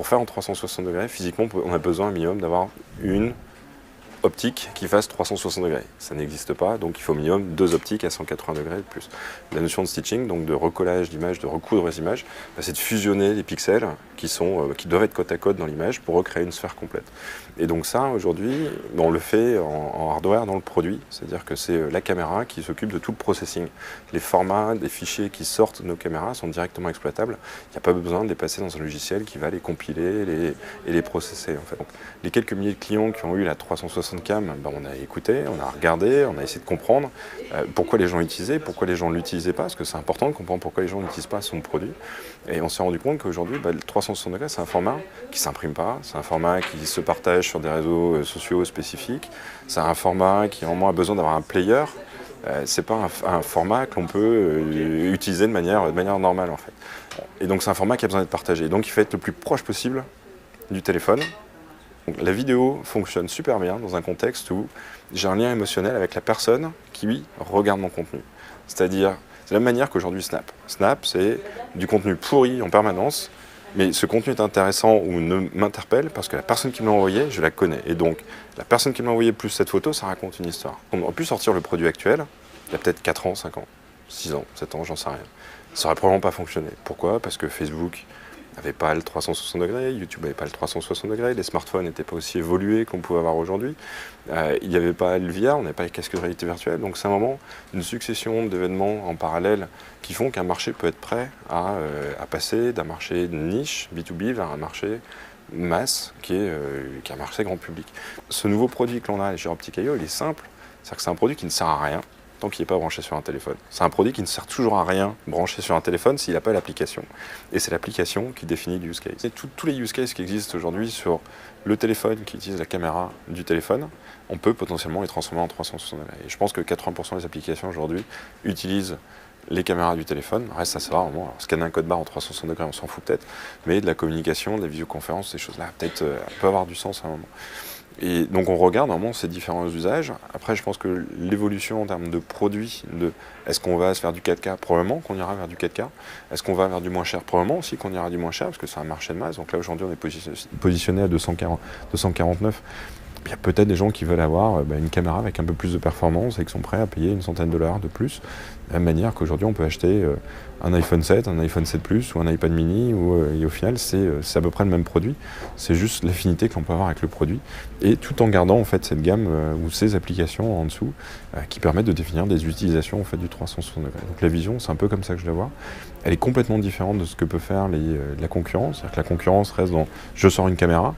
Pour faire en 360 degrés, physiquement, on a besoin un minimum d'avoir une optique qui fasse 360 degrés. Ça n'existe pas, donc il faut au minimum 2 optiques à 180 degrés de plus. La notion de stitching, donc de recollage d'images, de recoudre les images, c'est de fusionner les pixels qui doivent être côte à côte dans l'image pour recréer une sphère complète. Et donc ça, aujourd'hui, on le fait en hardware dans le produit, c'est-à-dire que c'est la caméra qui s'occupe de tout le processing. Les formats des fichiers qui sortent de nos caméras sont directement exploitables. Il n'y a pas besoin de les passer dans un logiciel qui va les compiler et les processer. En fait. Donc, les quelques milliers de clients qui ont eu la 360 cam, on a écouté, on a regardé, on a essayé de comprendre pourquoi les gens l'utilisaient, pourquoi les gens ne l'utilisaient pas, parce que c'est important de comprendre pourquoi les gens n'utilisent pas son produit. Et on s'est rendu compte qu'aujourd'hui, le 360 degrés, c'est un format qui ne s'imprime pas, c'est un format qui se partage sur des réseaux sociaux spécifiques, c'est un format qui vraiment a besoin d'avoir un player. C'est pas un format qu'on peut utiliser de manière normale en fait. Et donc c'est un format qui a besoin d'être partagé. Donc il faut être le plus proche possible du téléphone. Donc, la vidéo fonctionne super bien dans un contexte où j'ai un lien émotionnel avec la personne qui regarde mon contenu. C'est-à-dire, c'est la même manière qu'aujourd'hui Snap. Snap, c'est du contenu pourri en permanence, mais ce contenu est intéressant ou m'interpelle parce que la personne qui me l'a envoyé, je la connais. Et donc, la personne qui m'a envoyé plus cette photo, ça raconte une histoire. On aurait pu sortir le produit actuel, il y a peut-être 4 ans, 5 ans, 6 ans, 7 ans, j'en sais rien. Ça n'aurait probablement pas fonctionné. Pourquoi ? Parce que Facebook n'avait pas le 360 degrés, YouTube n'avait pas le 360 degrés, les smartphones n'étaient pas aussi évolués qu'on pouvait avoir aujourd'hui. Il n'y avait pas le VR, on n'avait pas les casques de réalité virtuelle. Donc c'est un moment, une succession d'événements en parallèle qui font qu'un marché peut être prêt à passer d'un marché de niche, B2B, vers un marché masse qui est un marché grand public. Ce nouveau produit que l'on a chez Optic.io, il est simple, c'est-à-dire que c'est un produit qui ne sert à rien tant qu'il n'est pas branché sur un téléphone. C'est un produit qui ne sert toujours à rien branché sur un téléphone s'il n'a pas l'application. Et c'est l'application qui définit le use case. Et tous les use cases qui existent aujourd'hui sur le téléphone qui utilise la caméra du téléphone, on peut potentiellement les transformer en 360 degrés. Et je pense que 80% des applications aujourd'hui utilisent les caméras du téléphone. Reste à savoir, alors, scanner un code barre en 360 degrés, on s'en fout peut-être, mais de la communication, de la visioconférence, ces choses-là, peut-être peut avoir du sens à un moment. Et donc on regarde vraiment ces différents usages. Après, je pense que l'évolution en termes de produits, est-ce qu'on va se faire du 4K ? Probablement qu'on ira vers du 4K. Est-ce qu'on va vers du moins cher ? Probablement aussi qu'on ira du moins cher, parce que c'est un marché de masse. Donc là, aujourd'hui, on est positionné à 249. Il y a peut-être des gens qui veulent avoir une caméra avec un peu plus de performance et qui sont prêts à payer une centaine de dollars de plus. De la même manière qu'aujourd'hui, on peut acheter un iPhone 7, un iPhone 7 Plus ou un iPad mini, et au final, c'est à peu près le même produit. C'est juste l'affinité que l'on peut avoir avec le produit, et tout en gardant en fait cette gamme ou ces applications en dessous qui permettent de définir des utilisations en fait, du 360 degrés. Donc la vision, c'est un peu comme ça que je la vois. Elle est complètement différente de ce que peut faire la concurrence. C'est-à-dire que la concurrence reste dans « je sors une caméra ».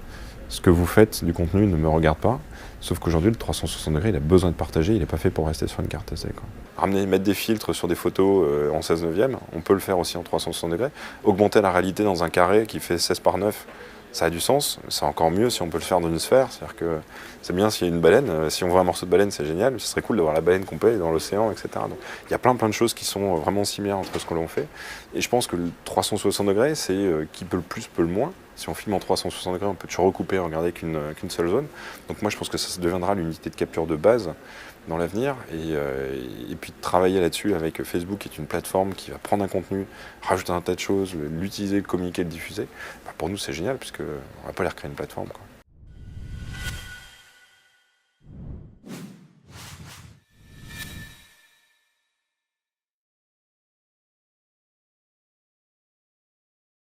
Ce que vous faites du contenu ne me regarde pas, sauf qu'aujourd'hui, le 360 degrés, il a besoin de partager, il n'est pas fait pour rester sur une carte SD. Mettre des filtres sur des photos en 16 neuvième, on peut le faire aussi en 360 degrés. Augmenter la réalité dans un carré qui fait 16 par 9, ça a du sens. C'est encore mieux si on peut le faire dans une sphère. C'est-à-dire que c'est bien s'il y a une baleine. Si on voit un morceau de baleine, c'est génial. Mais ce serait cool d'avoir la baleine complète dans l'océan, etc. Donc, il y a plein de choses qui sont vraiment similaires entre ce que l'on fait. Et je pense que le 360 degrés, c'est qui peut le plus, peut le moins. Si on filme en 360 degrés, on peut toujours recouper et regarder qu'une seule zone. Donc moi, je pense que ça deviendra l'unité de capture de base dans l'avenir. Et puis travailler là-dessus avec Facebook, qui est une plateforme qui va prendre un contenu, rajouter un tas de choses, l'utiliser, le communiquer, le diffuser. Pour nous, c'est génial, puisqu'on ne va pas aller recréer une plateforme.